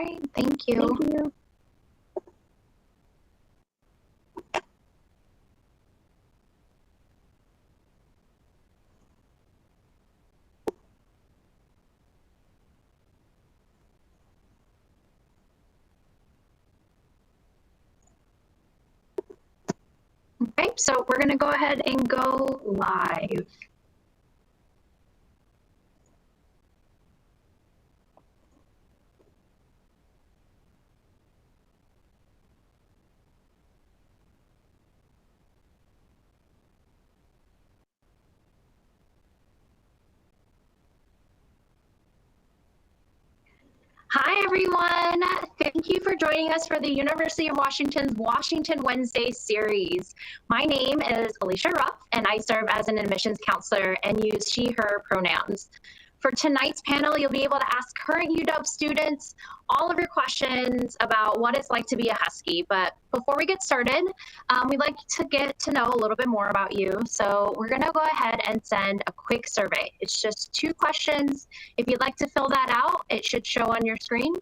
right, thank you. Thank you. Okay, so we're going to go ahead and go live. Hi, everyone. Thank you for joining us for the University of Washington's Washington Wednesday series. My name is Alicia Ruff, and I serve as an admissions counselor and use she, her pronouns. For tonight's panel, you'll be able to ask current UW students all of your questions about what it's like to be a Husky. But before we get started, we'd like to get to know a little bit more about you. So we're going to go ahead and send a quick survey. It's just 2 questions. If you'd like to fill that out, it should show on your screen.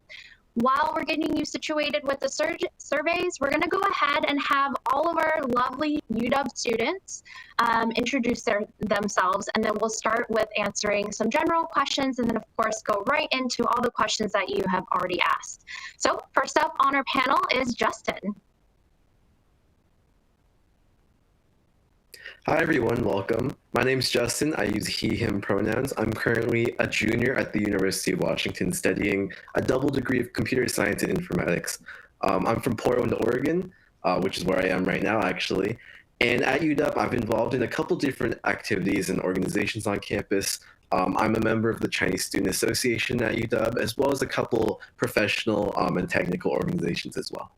While we're getting you situated with the surveys, we're going to go ahead and have all of our lovely UW students introduce themselves, and then we'll start with answering some general questions, and then of course go right into all the questions that you have already asked. So first up on our panel is Justin. Hi everyone, welcome. My name is Justin. I use he, him pronouns. I'm currently a junior at the University of Washington studying a double degree of computer science and informatics. I'm from Portland, Oregon, which is where I am right now actually. And at UW, I've been involved in a couple different activities and organizations on campus. I'm a member of the Chinese Student Association at UW, as well as a couple professional and technical organizations as well.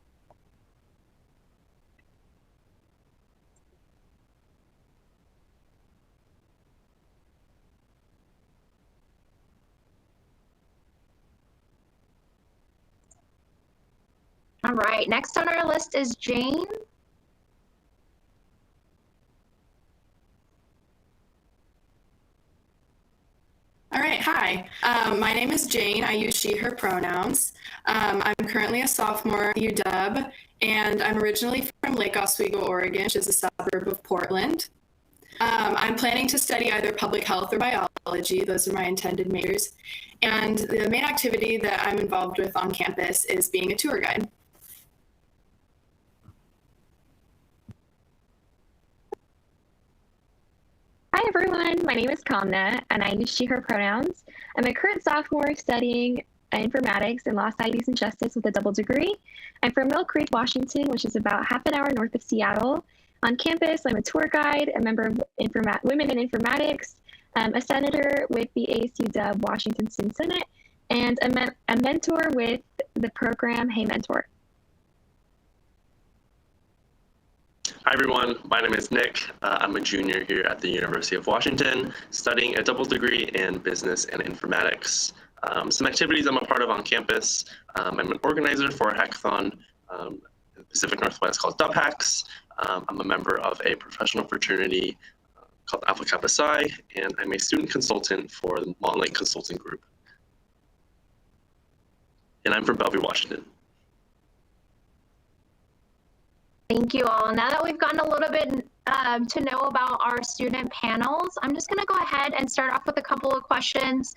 All right, next on our list is Jane. All right, hi. My name is Jane. I use she, her pronouns. I'm currently a sophomore at UW, and I'm originally from Lake Oswego, Oregon, which is a suburb of Portland. I'm planning to study either public health or biology. Those are my intended majors. And the main activity that I'm involved with on campus is being a tour guide. Hi everyone, my name is Kamna and I use she, her pronouns. I'm a current sophomore studying informatics and law studies and justice with a double degree. I'm from Mill Creek, Washington, which is about half an hour north of Seattle. On campus, I'm a tour guide, a member of Women in Informatics, a senator with the ASU Washington Student Senate, and a mentor with the program Hey Mentor. Hi everyone, my name is Nick. I'm a junior here at the University of Washington, studying a double degree in business and informatics. Some activities I'm a part of on campus. I'm an organizer for a hackathon in the Pacific Northwest called Dub Hacks. I'm a member of a professional fraternity called Alpha Kappa Psi, and I'm a student consultant for the Montlake Consulting Group. And I'm from Bellevue, Washington. Thank you all. Now that we've gotten a little bit to know about our student panels, I'm just going to go ahead and start off with a couple of questions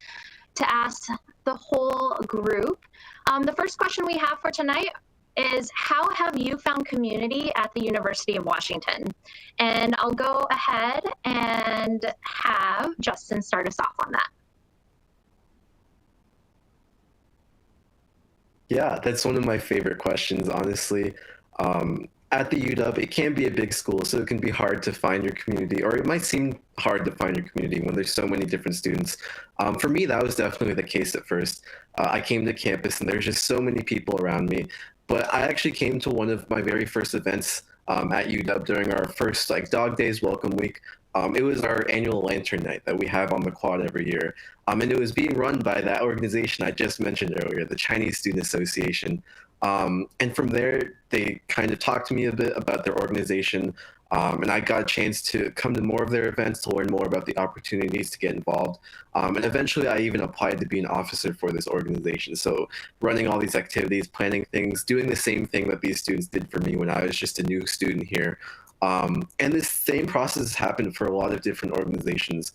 to ask the whole group. The first question we have for tonight is, how have you found community at the University of Washington? And I'll go ahead and have Justin start us off on that. Yeah, that's one of my favorite questions, honestly. At the UW, it can be a big school, so it can be hard to find your community, or it might seem hard to find your community when there's so many different students. For me, that was definitely the case at first. I came to campus and there's just so many people around me, but I actually came to one of my very first events at UW during our first Dog Days Welcome Week. It was our annual Lantern Night that we have on the quad every year. And it was being run by that organization I just mentioned earlier, the Chinese Student Association. And from there, they kind of talked to me a bit about their organization. And I got a chance to come to more of their events to learn more about the opportunities to get involved. And eventually, I even applied to be an officer for this organization. So running all these activities, planning things, doing the same thing that these students did for me when I was just a new student here. And this same process happened for a lot of different organizations.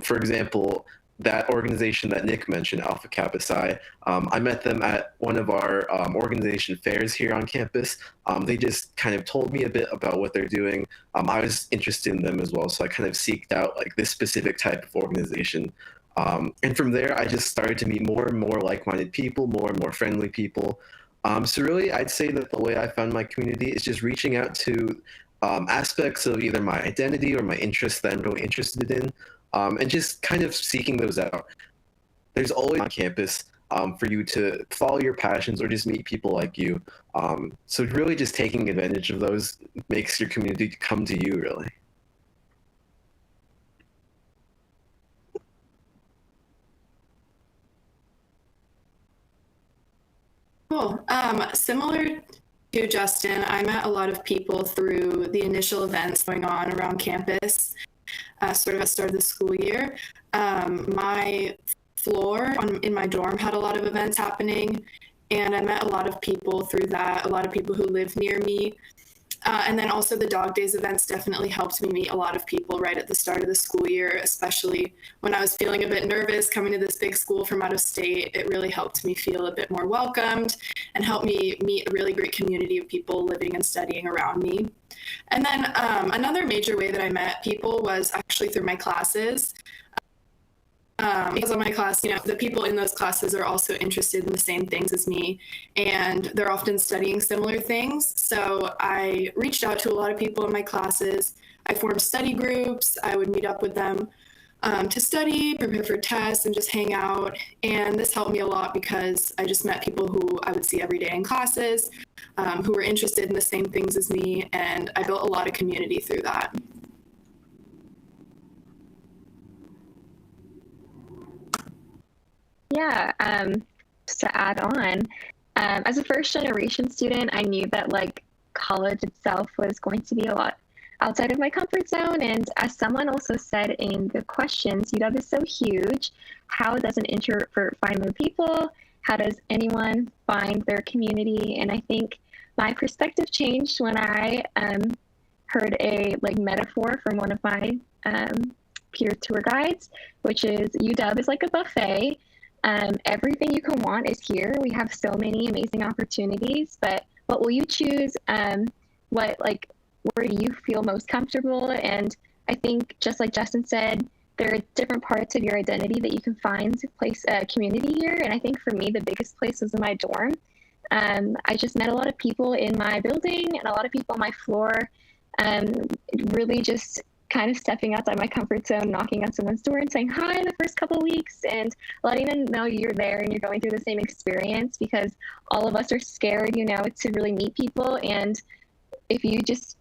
For example, that organization that Nick mentioned, Alpha Kappa Psi, I met them at one of our organization fairs here on campus. They just kind of told me a bit about what they're doing. I was interested in them as well, so I kind of seeked out like this specific type of organization. And from there, I just started to meet more and more like-minded people, more and more friendly people. So really, I'd say that the way I found my community is just reaching out to aspects of either my identity or my interests that I'm really interested in, and just kind of seeking those out. There's always on campus for you to follow your passions or just meet people like you. So really just taking advantage of those makes your community come to you, really. Cool. Similar to Justin, I met a lot of people through the initial events going on around campus, sort of at the start of the school year. My floor in my dorm had a lot of events happening, and I met a lot of people through that, a lot of people who live near me. And then also the Dog Days events definitely helped me meet a lot of people right at the start of the school year, especially when I was feeling a bit nervous coming to this big school from out of state. It really helped me feel a bit more welcomed and helped me meet a really great community of people living and studying around me. And then another major way that I met people was actually through my classes. Because of my class, the people in those classes are also interested in the same things as me, and they're often studying similar things. So I reached out to a lot of people in my classes. I formed study groups. I would meet up with them to study, prepare for tests, and just hang out. And this helped me a lot because I just met people who I would see every day in classes, who were interested in the same things as me, and I built a lot of community through that. Yeah, just to add on, as a first generation student, I knew that like college itself was going to be a lot outside of my comfort zone. And as someone also said in the questions, UW is so huge. How does an introvert find their people? How does anyone find their community? And I think my perspective changed when I heard a like metaphor from one of my peer tour guides, which is UW is like a buffet. Everything you can want is here. We have so many amazing opportunities, but what will you choose? Where do you feel most comfortable? And I think just like Justin said, there are different parts of your identity that you can find to place a community here. And I think for me, the biggest place was in my dorm. I just met a lot of people in my building and a lot of people on my floor, really just kind of stepping outside my comfort zone, knocking on someone's door and saying hi the first couple of weeks and letting them know you're there and you're going through the same experience, because all of us are scared, to really meet people. And if you just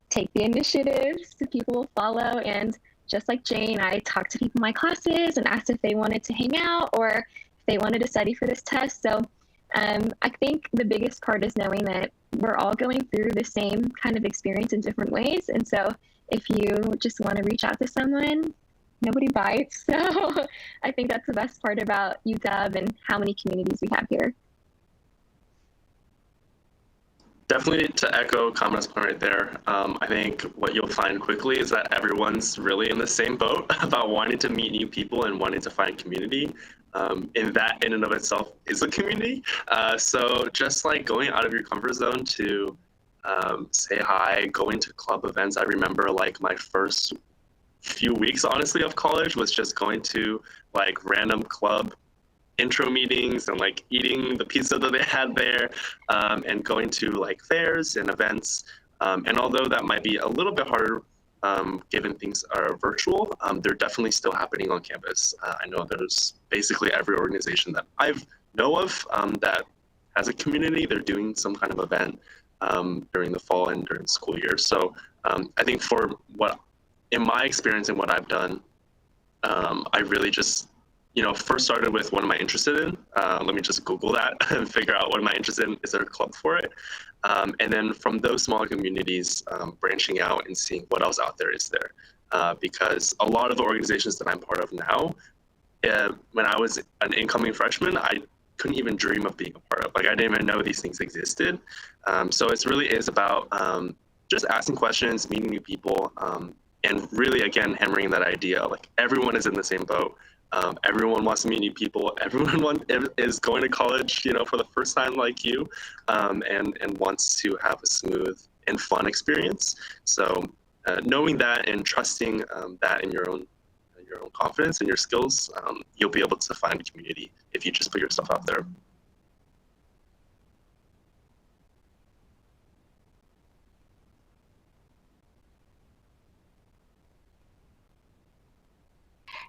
take the initiatives, the people will follow. And just like Jane, I talked to people in my classes and asked if they wanted to hang out or if they wanted to study for this test. So I think the biggest part is knowing that we're all going through the same kind of experience in different ways. And so if you just want to reach out to someone, nobody bites. So I think that's the best part about UW and how many communities we have here. Definitely to echo Kamena's point right there, I think what you'll find quickly is that everyone's really in the same boat about wanting to meet new people and wanting to find community. And that in and of itself is a community. So just like going out of your comfort zone to say hi, going to club events. I remember like my first few weeks, honestly, of college was just going to like random club intro meetings and like eating the pizza that they had there, and going to like fairs and events. And although that might be a little bit harder given things are virtual, they're definitely still happening on campus. I know there's basically every organization that I know of that has a community. They're doing some kind of event during the fall and during the school year. So I think for what, in my experience and what I've done, I really just, first started with what am I interested in? Let me just Google that and figure out what am I interested in? Is there a club for it? And then from those small communities, branching out and seeing what else out there is there. Because a lot of the organizations that I'm part of now, when I was an incoming freshman, I couldn't even dream of being a part of. Like, I didn't even know these things existed. So it really is about just asking questions, meeting new people, and really, again, hammering that idea. Like, everyone is in the same boat. Everyone wants to meet new people. Everyone is going to college, for the first time like you, and wants to have a smooth and fun experience. So knowing that and trusting that in your own confidence and your skills, you'll be able to find a community if you just put yourself out there.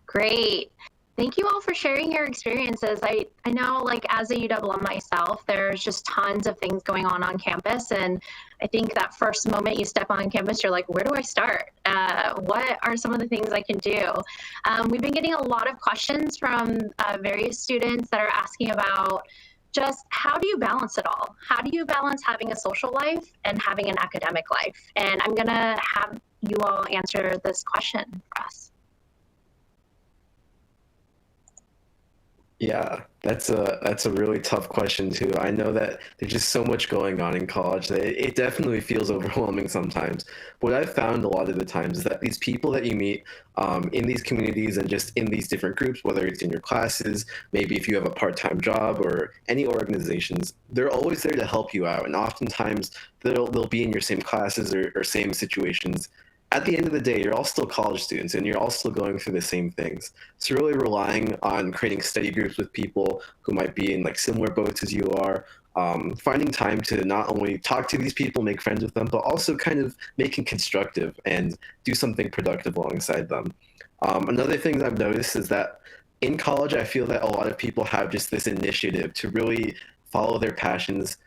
Great. Thank you all for sharing your experiences. I know, like, as a UW alum myself, there's just tons of things going on campus. And I think that first moment you step on campus, you're like, where do I start? What are some of the things I can do? We've been getting a lot of questions from various students that are asking about just how do you balance it all? How do you balance having a social life and having an academic life? And I'm going to have you all answer this question for us. Yeah, that's a really tough question too. I know that there's just so much going on in college that it definitely feels overwhelming sometimes. What I've found a lot of the times is that these people that you meet in these communities and just in these different groups, whether it's in your classes, maybe if you have a part-time job or any organizations, they're always there to help you out. And oftentimes they'll be in your same classes or same situations. At the end of the day, you're all still college students and you're all still going through the same things. So really relying on creating study groups with people who might be in like similar boats as you are, finding time to not only talk to these people, make friends with them, but also kind of making constructive and do something productive alongside them. Another thing that I've noticed is that in college, I feel that a lot of people have just this initiative to really follow their passions.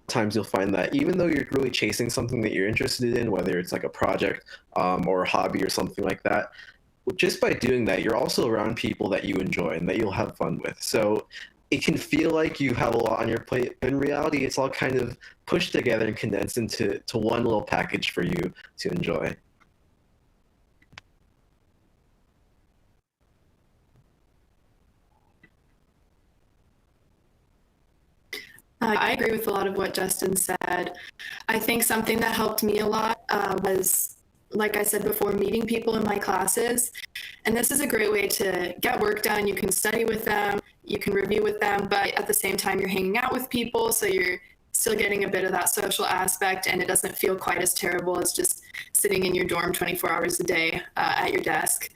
Times you'll find that even though you're really chasing something that you're interested in, whether it's like a project or a hobby or something like that, just by doing that, you're also around people that you enjoy and that you'll have fun with. So it can feel like you have a lot on your plate, but in reality, it's all kind of pushed together and condensed into one little package for you to enjoy. I agree with a lot of what Justin said. I think something that helped me a lot was, like I said before, meeting people in my classes. And this is a great way to get work done. You can study with them, you can review with them, but at the same time, you're hanging out with people. So you're still getting a bit of that social aspect, and it doesn't feel quite as terrible as just sitting in your dorm 24 hours a day at your desk.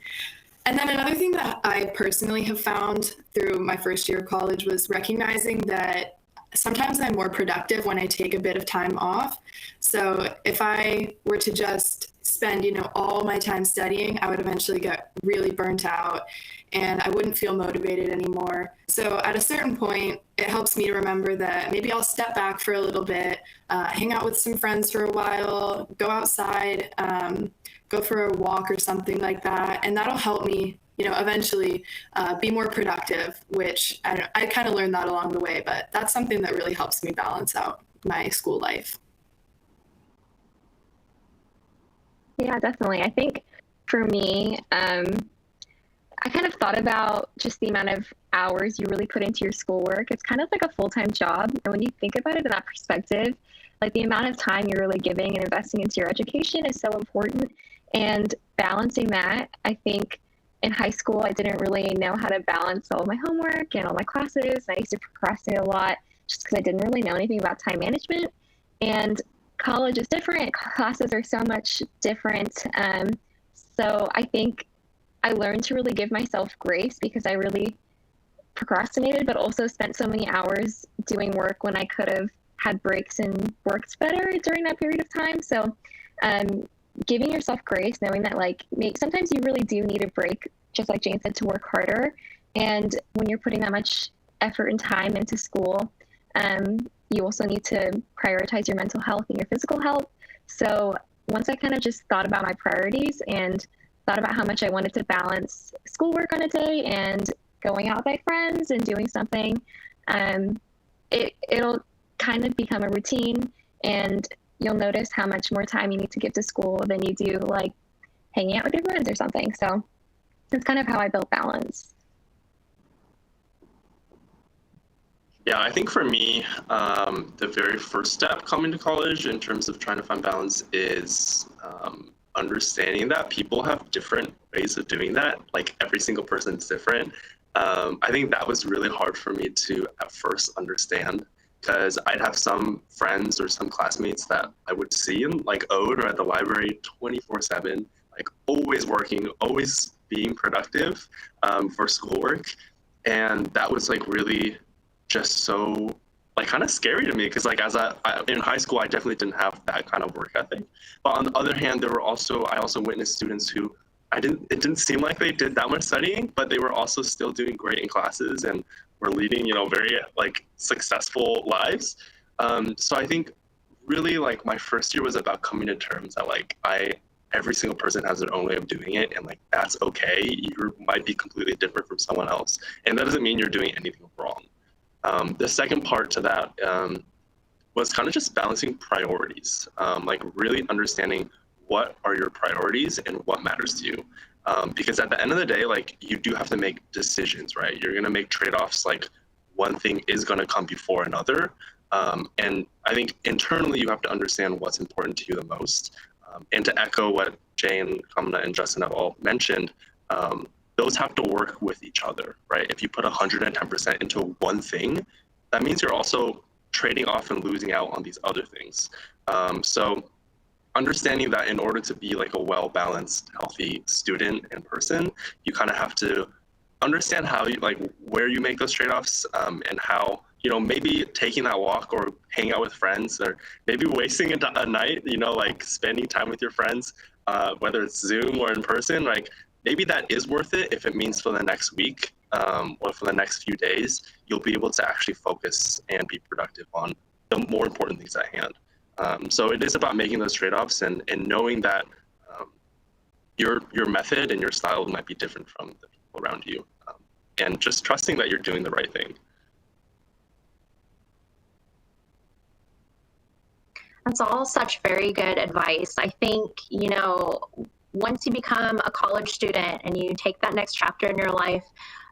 And then another thing that I personally have found through my first year of college was recognizing that sometimes I'm more productive when I take a bit of time off. So if I were to just spend, all my time studying, I would eventually get really burnt out and I wouldn't feel motivated anymore. So at a certain point, it helps me to remember that maybe I'll step back for a little bit, hang out with some friends for a while, go outside, go for a walk or something like that. And that'll help me eventually be more productive, which I kind of learned that along the way, but that's something that really helps me balance out my school life. Yeah, definitely. I think for me, I kind of thought about just the amount of hours you really put into your schoolwork. It's kind of like a full-time job. And when you think about it in that perspective, like the amount of time you're really giving and investing into your education is so important. And balancing that, I think, in high school, I didn't really know how to balance all of my homework and all my classes. I used to procrastinate a lot just because I didn't really know anything about time management. And college is different. Classes are so much different. So I think I learned to really give myself grace because I really procrastinated, but also spent so many hours doing work when I could have had breaks and worked better during that period of time. So giving yourself grace, knowing that sometimes you really do need a break, just like Jane said, to work harder. And when you're putting that much effort and time into school, you also need to prioritize your mental health and your physical health. So once I kind of just thought about my priorities and thought about how much I wanted to balance schoolwork on a day and going out with my friends and doing something, it'll kind of become a routine, and you'll notice how much more time you need to give to school than you do like hanging out with your friends or something. So that's kind of how I built balance. Yeah, I think for me, the very first step coming to college in terms of trying to find balance is understanding that people have different ways of doing that. Like every single person is different. I think that was really hard for me to at first understand, because I'd have some friends or some classmates that I would see in like Ode or at the library 24/7, like always working, always being productive for schoolwork. And that was like really just so like kind of scary to me, because like as I in high school I definitely didn't have that kind of work ethic. But on the other hand, I also witnessed students who it didn't seem like they did that much studying, but they were also still doing great in classes and were leading, very like successful lives. So I think really like my first year was about coming to terms that like every single person has their own way of doing it, and like that's okay. You might be completely different from someone else, and that doesn't mean you're doing anything wrong. The second part to that was kind of just balancing priorities, like really understanding what are your priorities and what matters to you. Because at the end of the day, like you do have to make decisions, right? You're going to make trade-offs, like one thing is going to come before another. And I think internally you have to understand what's important to you the most. And to echo what Jane, Kamna, and Justin have all mentioned, those have to work with each other, right? If you put 110% into one thing, that means you're also trading off and losing out on these other things. So understanding that in order to be like a well-balanced, healthy student and person, you kind of have to understand how you like where you make those trade-offs, and how, maybe taking that walk or hanging out with friends, or maybe wasting a night, like spending time with your friends, whether it's Zoom or in person, like maybe that is worth it if it means for the next week, or for the next few days, you'll be able to actually focus and be productive on the more important things at hand. So it is about making those trade-offs and knowing that your method and your style might be different from the people around you, and just trusting that you're doing the right thing. That's all such very good advice. I think, once you become a college student and you take that next chapter in your life,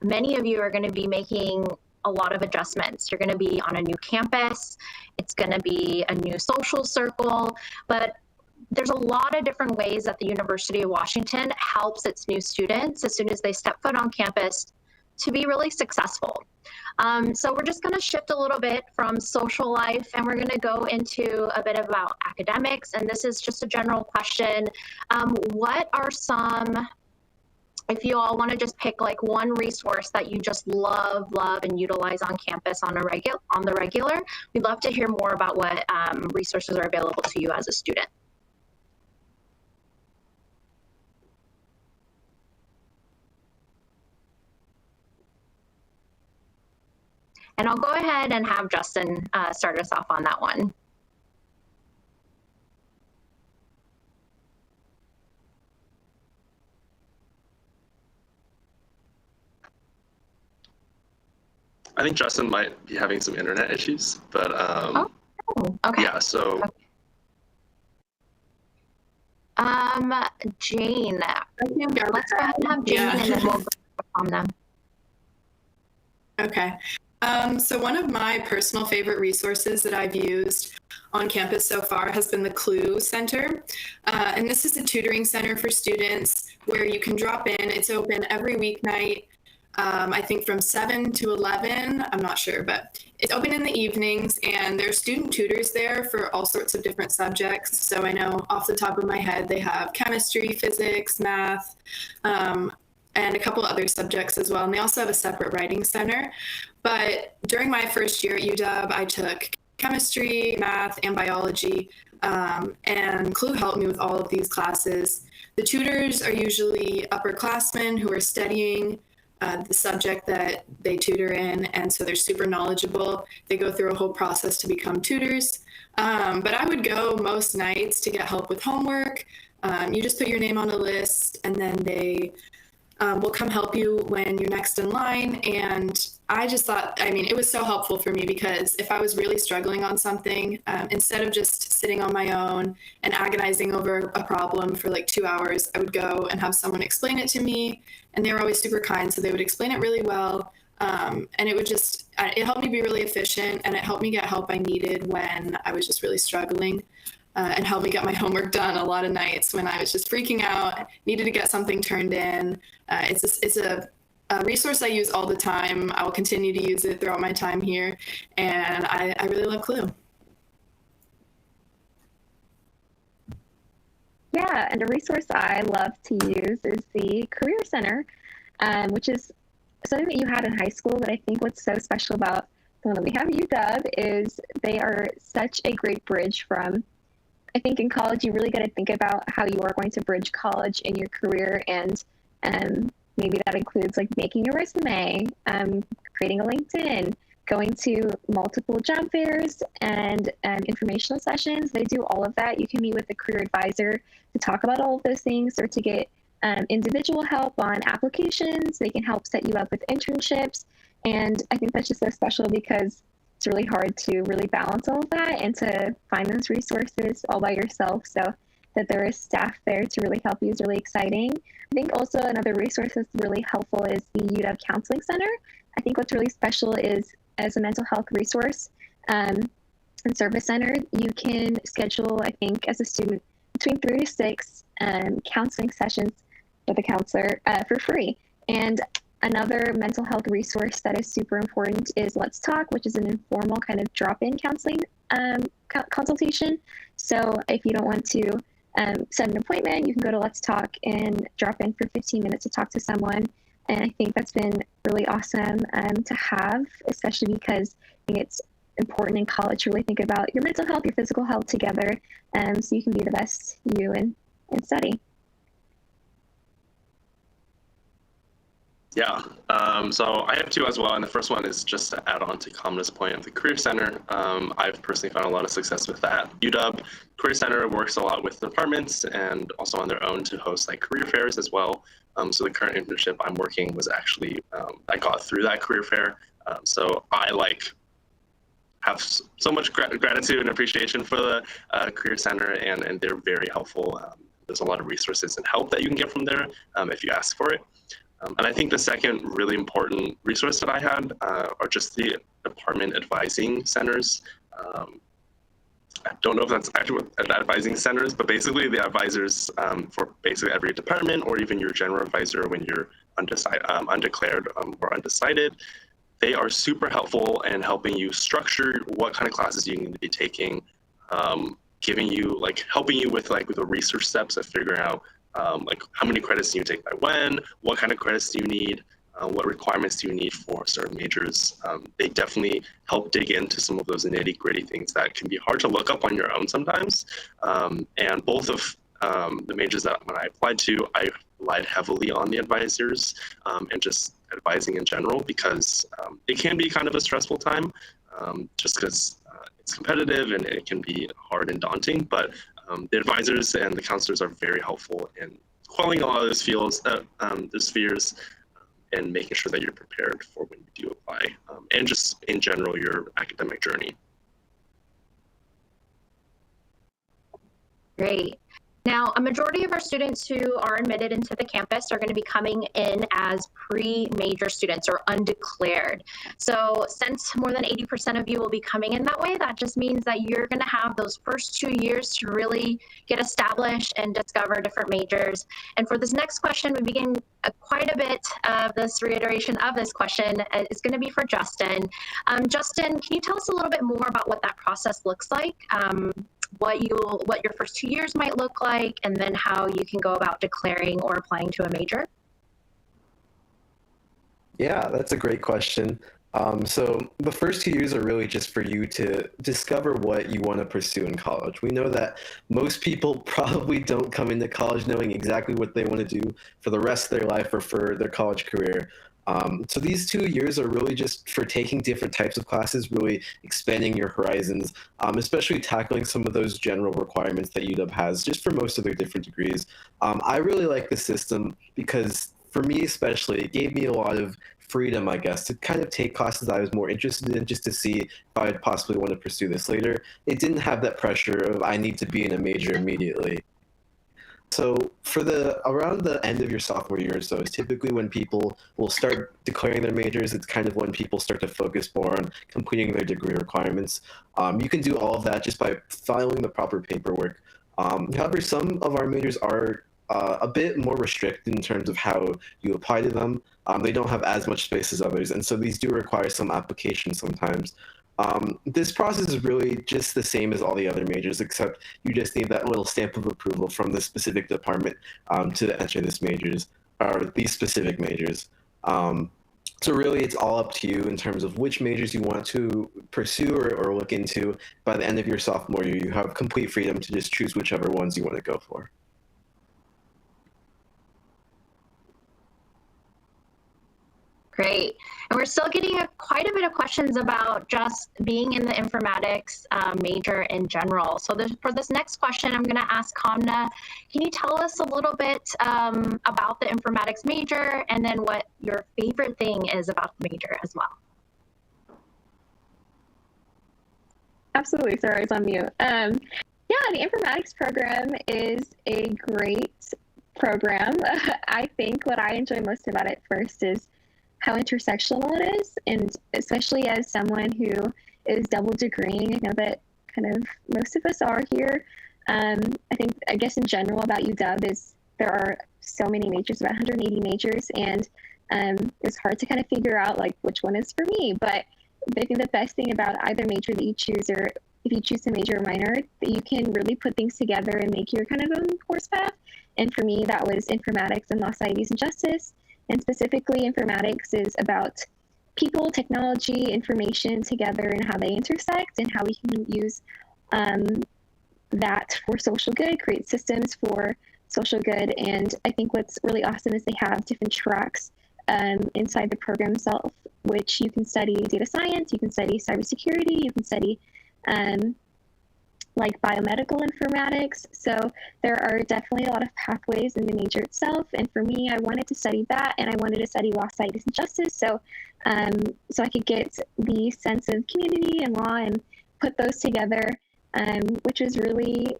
many of you are going to be making a lot of adjustments. You're going to be on a new campus. It's going to be a new social circle, but there's a lot of different ways that the University of Washington helps its new students as soon as they step foot on campus to be really successful. So we're just going to shift a little bit from social life, and we're going to go into a bit about academics. And this is just a general question. What are some, if you all want to just pick like one resource that you just love and utilize on campus on the regular, we'd love to hear more about what resources are available to you as a student. And I'll go ahead and have Justin start us off on that one. I think Justin might be having some internet issues, but okay. Yeah, so. Jane, let's go ahead and have Jane, and then we'll go on them. Okay. So one of my personal favorite resources that I've used on campus so far has been the Clue Center. And this is a tutoring center for students where you can drop in. It's open every weeknight, I think from 7 to 11. I'm not sure, but it's open in the evenings, and there's student tutors there for all sorts of different subjects. So I know off the top of my head, they have chemistry, physics, math, and a couple other subjects as well. And they also have a separate writing center. But during my first year at UW, I took chemistry, math, and biology, and Clue helped me with all of these classes. The tutors are usually upperclassmen who are studying the subject that they tutor in, and so they're super knowledgeable. They go through a whole process to become tutors. But I would go most nights to get help with homework, You just put your name on a list, and then they will come help you when you're next in line. And I just thought, I mean, it was so helpful for me, because if I was really struggling on something, instead of just sitting on my own and agonizing over a problem for like 2 hours, I would go and have someone explain it to me. And they were always super kind, so they would explain it really well. And it helped me be really efficient, and it helped me get help I needed when I was just really struggling. And helped me get my homework done a lot of nights when I was just freaking out, needed to get something turned in. It's a resource I use all the time. I will continue to use it throughout my time here, and I really love Clue. Yeah, and a resource I love to use is the Career Center, which is something that you had in high school, but I think what's so special about the one that we have at UW is they are such a great bridge from, I think in college, you really got to think about how you are going to bridge college in your career. And maybe that includes like making a resume, creating a LinkedIn, going to multiple job fairs and informational sessions. They do all of that. You can meet with a career advisor to talk about all of those things, or to get individual help on applications. They can help set you up with internships. And I think that's just so special, because it's really hard to really balance all of that and to find those resources all by yourself. So that there is staff there to really help you is really exciting. I think also another resource that's really helpful is the UW Counseling Center. I think what's really special is, as a mental health resource and service center, you can schedule, I think, as a student, between 3 to 6 counseling sessions with a counselor for free. And another mental health resource that is super important is Let's Talk, which is an informal kind of drop-in counseling consultation. So if you don't want to set an appointment, you can go to Let's Talk and drop in for 15 minutes to talk to someone. And I think that's been really awesome to have, especially because I think it's important in college to really think about your mental health, your physical health together, so you can be the best you and study. Yeah, so I have two as well, and the first one is just to add on to Kamna's point of the Career Center. I've personally found a lot of success with that. UW Career Center works a lot with departments and also on their own to host like career fairs as well. So the current internship I'm working was actually, I got through that career fair. So I have so much gratitude and appreciation for the Career Center, and they're very helpful. There's a lot of resources and help that you can get from there if you ask for it. And I think the second really important resource that I had are just the department advising centers. I don't know if that's actually what advising centers, but basically the advisors for basically every department, or even your general advisor when you're undeclared or undecided. They are super helpful in helping you structure what kind of classes you need to be taking, giving you helping you with the research steps of figuring out how many credits do you take by when, what kind of credits do you need, what requirements do you need for certain majors. They definitely help dig into some of those nitty gritty things that can be hard to look up on your own sometimes. And both of the majors that when I applied to, I relied heavily on the advisors and just advising in general, because it can be kind of a stressful time just because it's competitive and it can be hard and daunting, but the advisors and the counselors are very helpful in quelling a lot of those fears and making sure that you're prepared for when you do apply, and just in general your academic journey. Great. Now, a majority of our students who are admitted into the campus are going to be coming in as pre-major students or undeclared. So since more than 80% of you will be coming in that way, that just means that you're going to have those first 2 years to really get established and discover different majors. And for this next question, we begin quite a bit of this reiteration of this question is going to be for Justin. Justin, can you tell us a little bit more about what that process looks like? What your first 2 years might look like, and then how you can go about declaring or applying to a major? Yeah, that's a great question. So the first 2 years are really just for you to discover what you want to pursue in college. We know that most people probably don't come into college knowing exactly what they want to do for the rest of their life or for their college career. So these 2 years are really just for taking different types of classes, really expanding your horizons, especially tackling some of those general requirements that UW has just for most of their different degrees. I really like the system because for me especially, it gave me a lot of freedom, I guess, to kind of take classes I was more interested in just to see if I'd possibly want to pursue this later. It didn't have that pressure of I need to be in a major immediately. So for the around the end of your sophomore year or so is typically when people will start declaring their majors. It's kind of when people start to focus more on completing their degree requirements. You can do all of that just by filing the proper paperwork. However, some of our majors are a bit more restricted in terms of how you apply to them. They don't have as much space as others, and so these do require some application sometimes. This process is really just the same as all the other majors, except you just need that little stamp of approval from the specific department to enter this majors or these specific majors. So really, it's all up to you in terms of which majors you want to pursue or look into. By the end of your sophomore year, you have complete freedom to just choose whichever ones you want to go for. Great. And we're still getting quite a bit of questions about just being in the informatics major in general. So for this next question, I'm going to ask Kamna, can you tell us a little bit about the informatics major and then what your favorite thing is about the major as well? Absolutely. Sorry, I was on mute. Yeah, the informatics program is a great program. I think what I enjoy most about it first is how intersectional it is, and especially as someone who is double degreeing, I know that kind of most of us are here. I guess in general about UW is there are so many majors, about 180 majors, and it's hard to kind of figure out like which one is for me. But I think the best thing about either major that you choose, or if you choose a major or minor, that you can really put things together and make your kind of own course path. And for me, that was informatics and law, societies, and justice. And specifically, informatics is about people, technology, information together and how they intersect and how we can use that for social good, create systems for social good. And I think what's really awesome is they have different tracks inside the program itself, which you can study data science, you can study cybersecurity, you can study like biomedical informatics. So there are definitely a lot of pathways in the major itself. And for me, I wanted to study that, and I wanted to study law, societies, and justice. So I could get the sense of community and law and put those together, which was really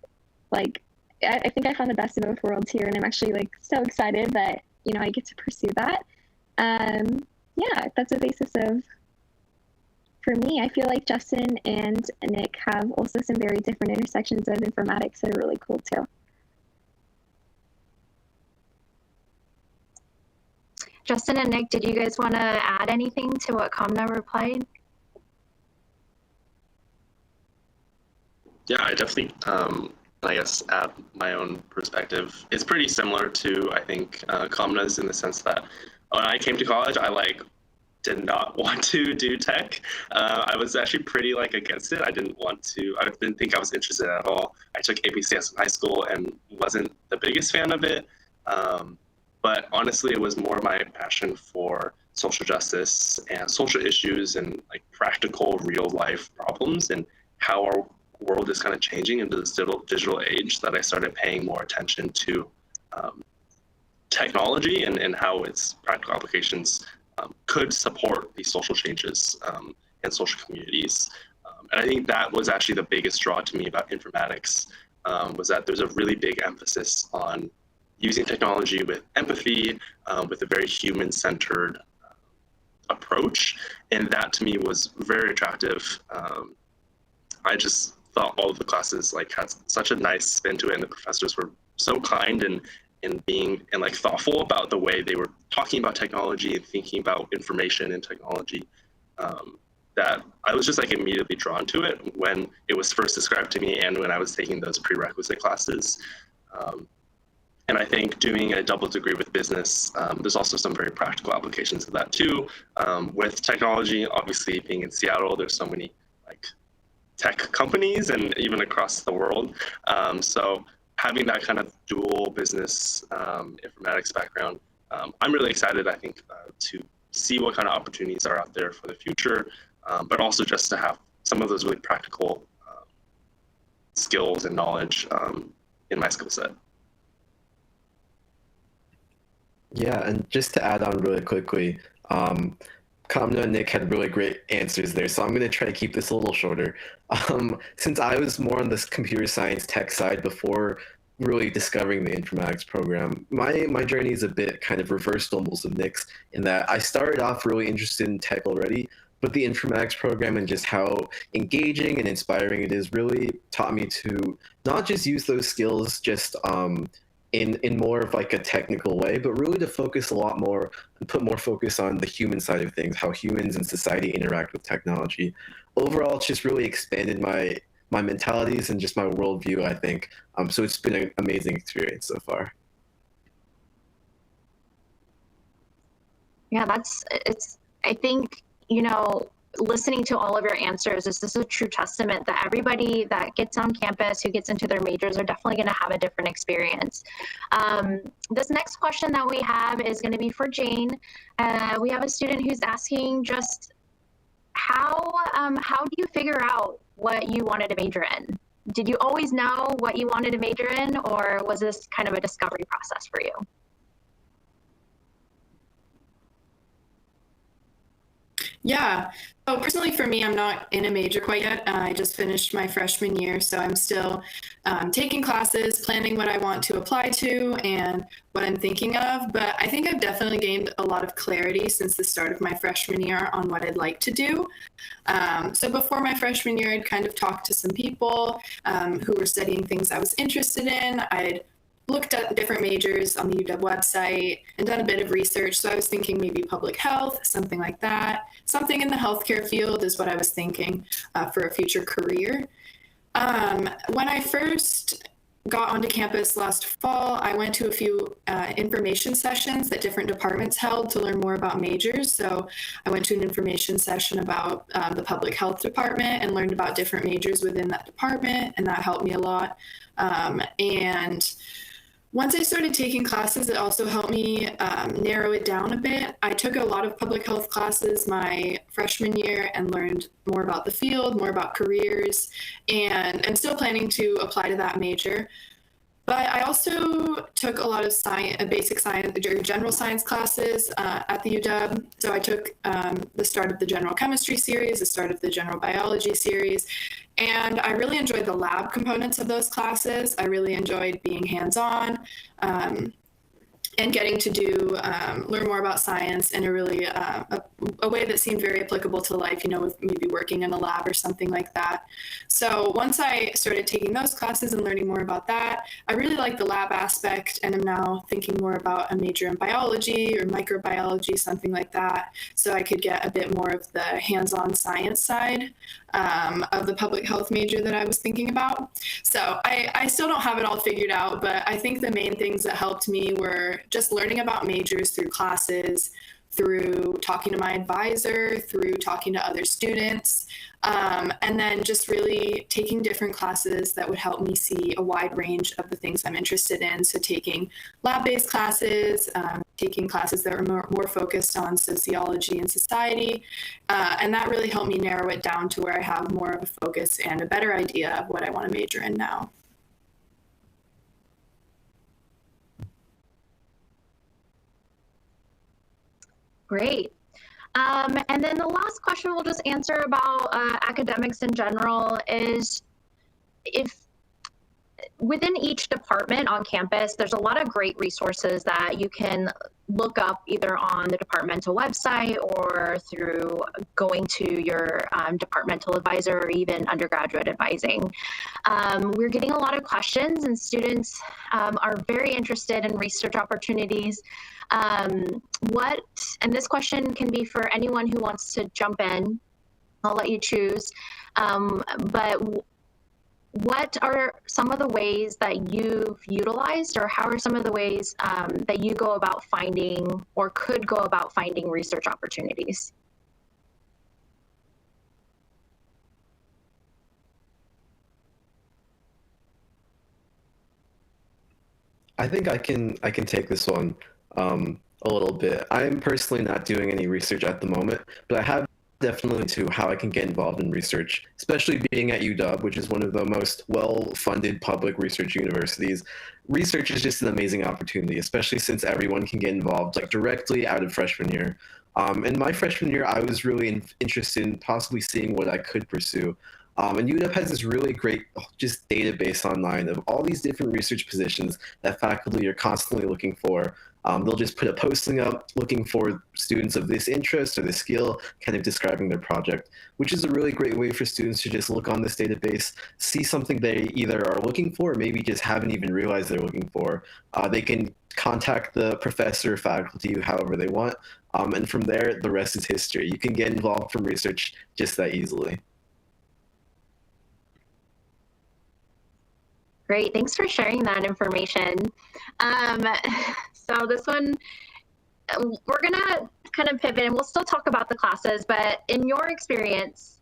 like, I think I found the best of both worlds here. And I'm actually like so excited that, I get to pursue that. Yeah, that's the basis of, for me, I feel like Justin and Nick have also some very different intersections of informatics that are really cool too. Justin and Nick, did you guys want to add anything to what Kamna replied? Yeah, I definitely, I guess, add my own perspective. It's pretty similar to, I think, Kamna's in the sense that when I came to college, I did not want to do tech. I was actually pretty against it. I didn't think I was interested at all. I took APCS in high school and wasn't the biggest fan of it. But honestly, it was more my passion for social justice and social issues and practical real life problems and how our world is kind of changing into this digital age that I started paying more attention to technology and how its practical applications could support these social changes and social communities. And I think that was actually the biggest draw to me about informatics, was that there's a really big emphasis on using technology with empathy, with a very human-centered approach. And that to me was very attractive. I just thought all of the classes had such a nice spin to it, and the professors were so kind and being thoughtful about the way they were talking about technology and thinking about information and technology, that I was just immediately drawn to it when it was first described to me and when I was taking those prerequisite classes. And I think doing a double degree with business, there's also some very practical applications of that too. With technology, obviously being in Seattle, there's so many tech companies and even across the world. So having that kind of dual business informatics background, I'm really excited, I think, to see what kind of opportunities are out there for the future, but also just to have some of those really practical skills and knowledge in my skill set. Yeah, and just to add on really quickly, Kamna and Nick had really great answers there, so I'm going to try to keep this a little shorter. Since I was more on this computer science tech side before really discovering the informatics program, my journey is a bit kind of reversed almost of Nick's, in that I started off really interested in tech already, but the informatics program and just how engaging and inspiring it is really taught me to not just use those skills just in more of like a technical way, but really to focus a lot more and put more focus on the human side of things, how humans and society interact with technology. Overall, it's just really expanded my mentalities and just my worldview, I think. So it's been an amazing experience so far. Yeah, I think, listening to all of your answers, this is a true testament that everybody that gets on campus, who gets into their majors, are definitely going to have a different experience. This next question that we have is going to be for Jane. We have a student who's asking just how do you figure out what you wanted to major in? Did you always know what you wanted to major in, or was this kind of a discovery process for you? Yeah. So personally for me, I'm not in a major quite yet. I just finished my freshman year, so I'm still taking classes, planning what I want to apply to and what I'm thinking of. But I think I've definitely gained a lot of clarity since the start of my freshman year on what I'd like to do. So before my freshman year, I'd kind of talked to some people who were studying things I was interested in. I'd looked at different majors on the UW website and done a bit of research. So I was thinking maybe public health, something like that. Something in the healthcare field is what I was thinking for a future career. When I first got onto campus last fall, I went to a few information sessions that different departments held to learn more about majors. So I went to an information session about the public health department and learned about different majors within that department, and that helped me a lot. And once I started taking classes, it also helped me narrow it down a bit. I took a lot of public health classes my freshman year and learned more about the field, more about careers, and I'm still planning to apply to that major. But I also took a lot of basic science, or general science classes at the UW. So I took the start of the general chemistry series, the start of the general biology series, and I really enjoyed the lab components of those classes. I really enjoyed being hands-on and getting to learn more about science in a really a way that seemed very applicable to life, with maybe working in a lab or something like that. So once I started taking those classes and learning more about that, I really liked the lab aspect, and am now thinking more about a major in biology or microbiology, something like that, so I could get a bit more of the hands-on science side of the public health major that I was thinking about. So I still don't have it all figured out, but I think the main things that helped me were just learning about majors through classes, through talking to my advisor, through talking to other students, and then just really taking different classes that would help me see a wide range of the things I'm interested in. So taking lab-based classes, taking classes that were more focused on sociology and society, and that really helped me narrow it down to where I have more of a focus and a better idea of what I want to major in now. Great. And then the last question we'll just answer about academics in general is, if within each department on campus, there's a lot of great resources that you can look up either on the departmental website or through going to your departmental advisor or even undergraduate advising. We're getting a lot of questions, and students are very interested in research opportunities. And this question can be for anyone who wants to jump in. I'll let you choose. But what are some of the ways that you've utilized, or how are some of the ways that you go about finding or could go about finding research opportunities? I think I can take this one. a little bit. I'm personally not doing any research at the moment, but I have definitely to how I can get involved in research, especially being at UW, which is one of the most well-funded public research universities. Research is just an amazing opportunity, especially since everyone can get involved like directly out of freshman year. In my freshman year, I was really interested in possibly seeing what I could pursue. And UW has this really great just database online of all these different research positions that faculty are constantly looking for. They'll just put a posting up looking for students of this interest or this skill, kind of describing their project, which is a really great way for students to just look on this database, see something they either are looking for or maybe just haven't even realized they're looking for. They can contact the professor or faculty however they want. And from there, the rest is history. You can get involved from research just that easily. Great, thanks for sharing that information. So this one, we're gonna kind of pivot and we'll still talk about the classes, but in your experience,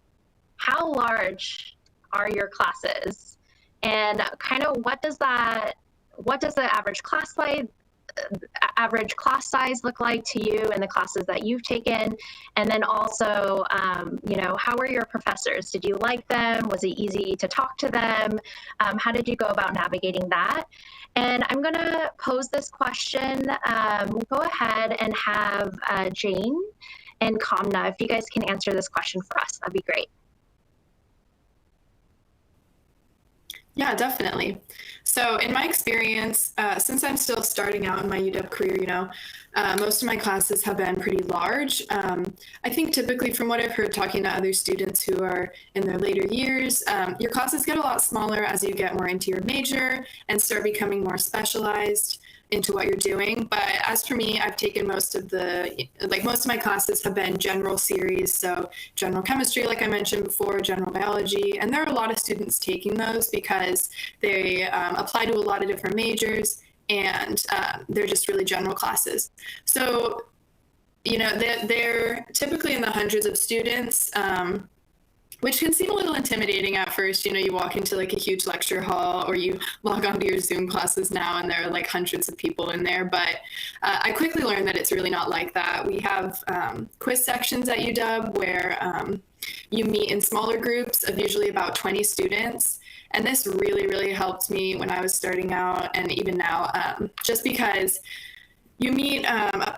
how large are your classes? And kind of what does the average class size look like to you in the classes that you've taken? And then also, how were your professors? Did you like them? Was it easy to talk to them? How did you go about navigating that? And I'm going to pose this question. We'll go ahead and have Jane and Kamna, if you guys can answer this question for us, that'd be great. Yeah, definitely. So in my experience, since I'm still starting out in my UW career, most of my classes have been pretty large. I think typically from what I've heard talking to other students who are in their later years, your classes get a lot smaller as you get more into your major and start becoming more specialized into what you're doing. But as for me, I've taken most of my classes have been general series. So general chemistry, like I mentioned before, general biology. And there are a lot of students taking those because they apply to a lot of different majors and they're just really general classes. So, they're typically in the hundreds of students, which can seem a little intimidating at first. You walk into like a huge lecture hall or you log onto your Zoom classes now and there are like hundreds of people in there. But I quickly learned that it's really not like that. We have quiz sections at UW where you meet in smaller groups of usually about 20 students. And this really, really helped me when I was starting out and even now, just because you meet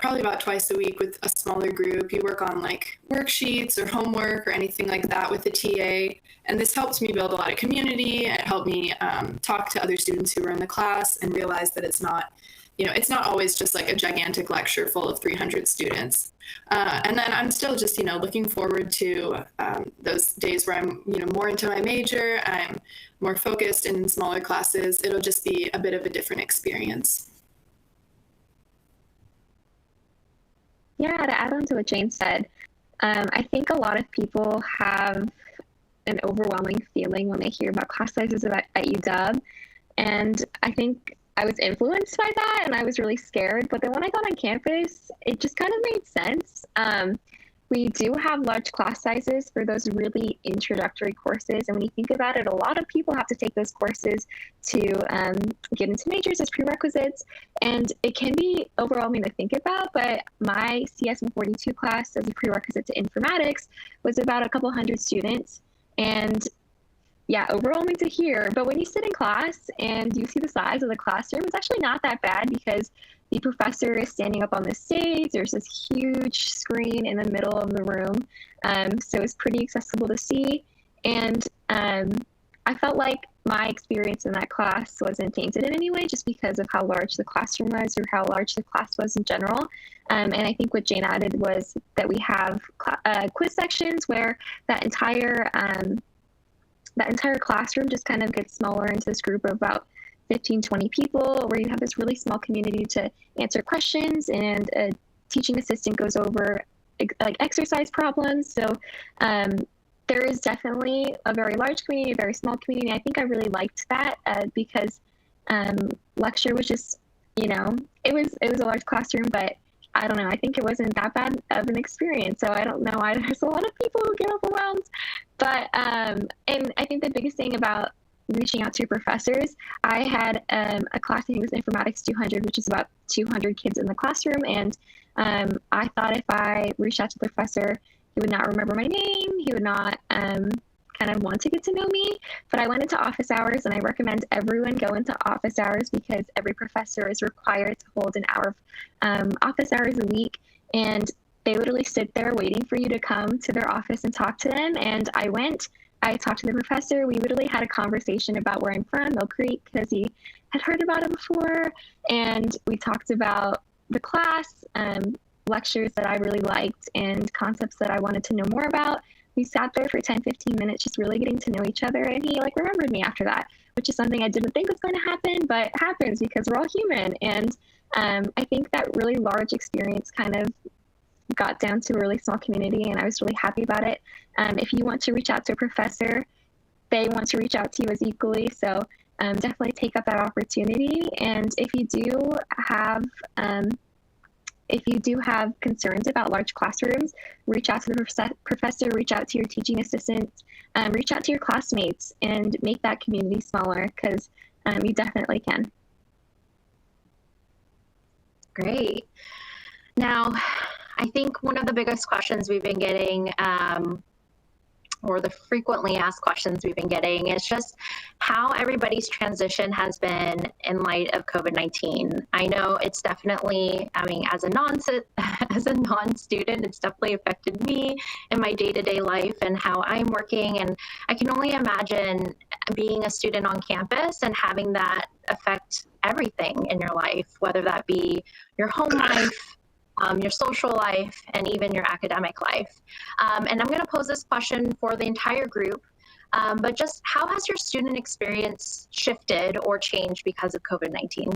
probably about twice a week with a smaller group. You work on like worksheets or homework or anything like that with the TA. And this helped me build a lot of community. It helped me talk to other students who were in the class and realize that it's not always just like a gigantic lecture full of 300 students. And then I'm still just, looking forward to those days where I'm, more into my major, I'm more focused in smaller classes. It'll just be a bit of a different experience. Yeah, to add on to what Jane said, I think a lot of people have an overwhelming feeling when they hear about class sizes at UW. And I think I was influenced by that and I was really scared. But then when I got on campus, it just kind of made sense. We do have large class sizes for those really introductory courses. And when you think about it, a lot of people have to take those courses to get into majors as prerequisites. And it can be overwhelming to think about, but my CS 142 class as a prerequisite to informatics was about a couple hundred students. And yeah, overwhelming to hear. But when you sit in class and you see the size of the classroom, it's actually not that bad because the professor is standing up on the stage. There's this huge screen in the middle of the room. So it's pretty accessible to see. And I felt like my experience in that class wasn't tainted in any way just because of how large the classroom was or how large the class was in general. And I think what Jane added was that we have quiz sections where that entire classroom just kind of gets smaller into this group of about 15, 20 people where you have this really small community to answer questions and a teaching assistant goes over like exercise problems. So there is definitely a very large community, a very small community. I think I really liked that because lecture was just, it was a large classroom, but I don't know. I think it wasn't that bad of an experience. So I don't know. There's a lot of people who get overwhelmed. But and I think the biggest thing about reaching out to professors. I had a class, I think it was Informatics 200, which is about 200 kids in the classroom. And I thought if I reached out to the professor, he would not remember my name. He would not kind of want to get to know me. But I went into office hours, and I recommend everyone go into office hours because every professor is required to hold an hour of office hours a week. And they literally sit there waiting for you to come to their office and talk to them. And I went. I talked to the professor. We literally had a conversation about where I'm from, Mill Creek, because he had heard about it before. And we talked about the class, lectures that I really liked, and concepts that I wanted to know more about. We sat there for 10, 15 minutes, just really getting to know each other. And he remembered me after that, which is something I didn't think was going to happen, but it happens because we're all human. And I think that really large experience kind of got down to a really small community, and I was really happy about it. If you want to reach out to a professor, they want to reach out to you as equally. So definitely take up that opportunity. And if you do have concerns about large classrooms, reach out to the professor, reach out to your teaching assistant, reach out to your classmates, and make that community smaller, because you definitely can. Great. Now, I think one of the biggest questions we've been getting, or the frequently asked questions we've been getting, is just how everybody's transition has been in light of COVID-19. I know it's definitely, as a non-student, it's definitely affected me in my day-to-day life and how I'm working. And I can only imagine being a student on campus and having that affect everything in your life, whether that be your home life, your social life, and even your academic life. And I'm going to pose this question for the entire group, but just how has your student experience shifted or changed because of COVID-19?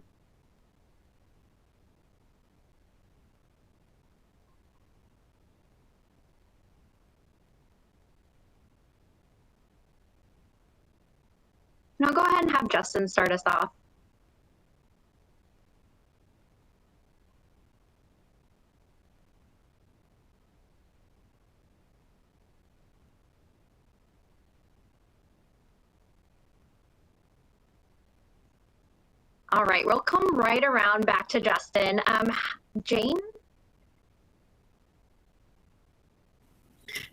Now go ahead and have Justin start us off. All right, we'll come right around back to Justin. Jane?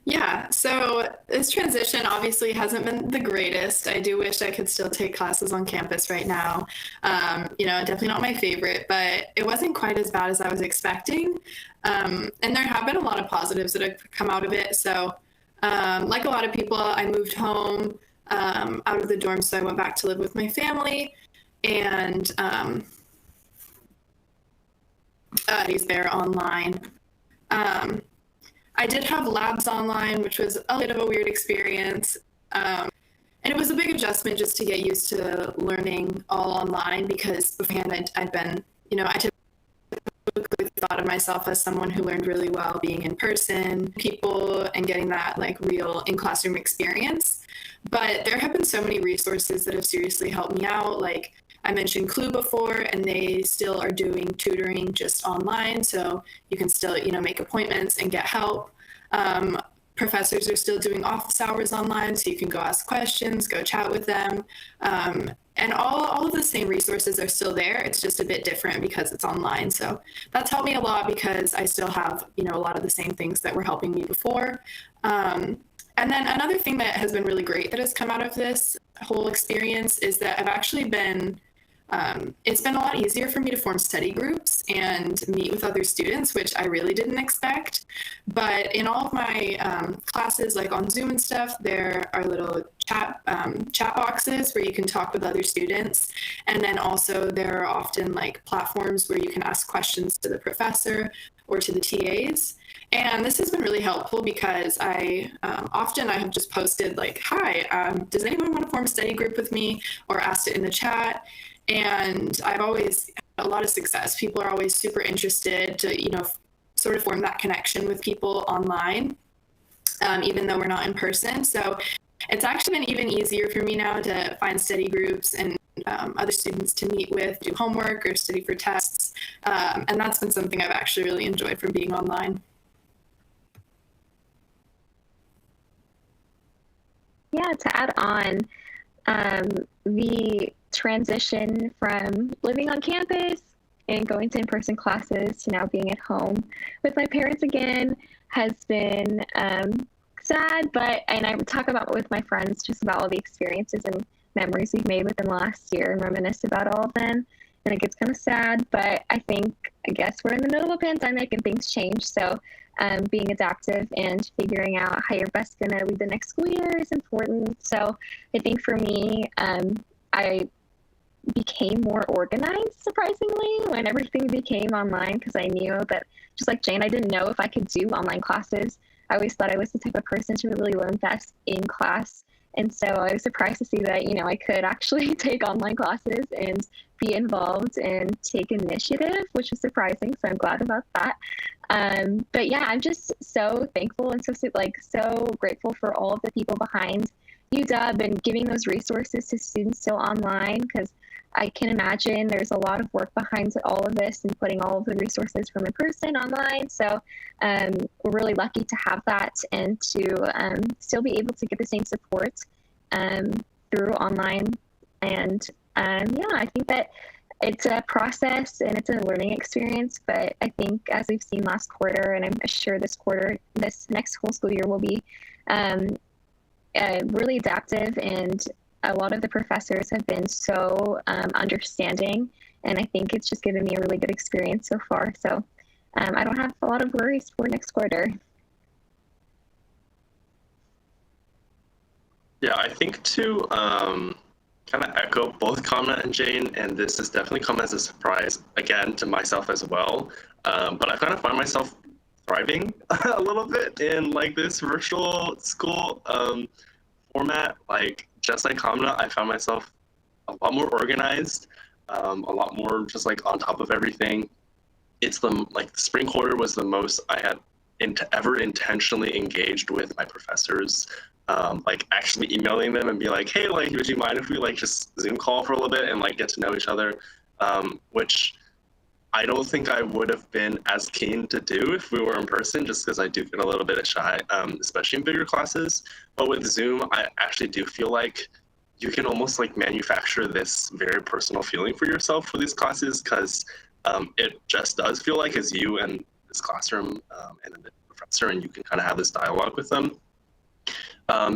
Yeah, so this transition obviously hasn't been the greatest. I do wish I could still take classes on campus right now. Definitely not my favorite, but it wasn't quite as bad as I was expecting. And there have been a lot of positives that have come out of it. So like a lot of people, I moved home out of the dorm, so I went back to live with my family. And he's there online. I did have labs online, which was a bit of a weird experience. And it was a big adjustment just to get used to learning all online, because beforehand I'd been, I typically thought of myself as someone who learned really well being in person, people, and getting that real in-classroom experience. But there have been so many resources that have seriously helped me out. Like I mentioned Clue before, and they still are doing tutoring just online, so you can still, make appointments and get help. Professors are still doing office hours online, so you can go ask questions, go chat with them. And all of the same resources are still there. It's just a bit different because it's online. So that's helped me a lot, because I still have, a lot of the same things that were helping me before. And then another thing that has been really great that has come out of this whole experience is that I've actually been it's been a lot easier for me to form study groups and meet with other students, which I really didn't expect. But in all of my classes, like on Zoom and stuff, there are little chat boxes where you can talk with other students. And then also there are often platforms where you can ask questions to the professor or to the TAs. And this has been really helpful, because I have just posted hi, does anyone want to form a study group with me, or asked it in the chat. And I've always had a lot of success. People are always super interested to, sort of form that connection with people online, even though we're not in person. So it's actually been even easier for me now to find study groups and other students to meet with, do homework, or study for tests. And that's been something I've actually really enjoyed from being online. Yeah, to add on, The transition from living on campus and going to in-person classes to now being at home with my parents again has been sad, and I would talk about with my friends just about all the experiences and memories we've made within the last year and reminisce about all of them. And it gets kind of sad, but I guess we're in the middle of a pandemic and things change. So being adaptive and figuring out how you're best going to lead the next school year is important. So I think for me, I became more organized, surprisingly, when everything became online, because I knew that, just like Jane, I didn't know if I could do online classes. I always thought I was the type of person to really learn best in class. And so I was surprised to see that, I could actually take online classes and be involved and take initiative, which was surprising. So I'm glad about that. But yeah, I'm just so thankful and so grateful for all of the people behind UW and giving those resources to students still online, because I can imagine there's a lot of work behind all of this and putting all of the resources from in person online. So we're really lucky to have that and to still be able to get the same support through online. And yeah, I think that it's a process and it's a learning experience, but I think as we've seen last quarter, and I'm sure this next whole school year will be really adaptive, and a lot of the professors have been so understanding, and I think it's just given me a really good experience so far. So I don't have a lot of worries for next quarter. Yeah, I think to kind of echo both Kamna and Jane, and this has definitely come as a surprise, again, to myself as well. But I kind of find myself thriving a little bit in like this virtual school format. Like, just like Kamna, I found myself a lot more organized, a lot more just like on top of everything. It's the spring quarter was the most I had ever intentionally engaged with my professors. Like actually emailing them and be like, hey, like, would you mind if we like just Zoom call for a little bit and like get to know each other? Which I don't think I would have been as keen to do if we were in person, just because I do get a little bit shy, especially in bigger classes. But with Zoom, I actually do feel like you can almost like manufacture this very personal feeling for yourself for these classes, because it just does feel like it's you and this classroom and then the professor, and you can kind of have this dialogue with them.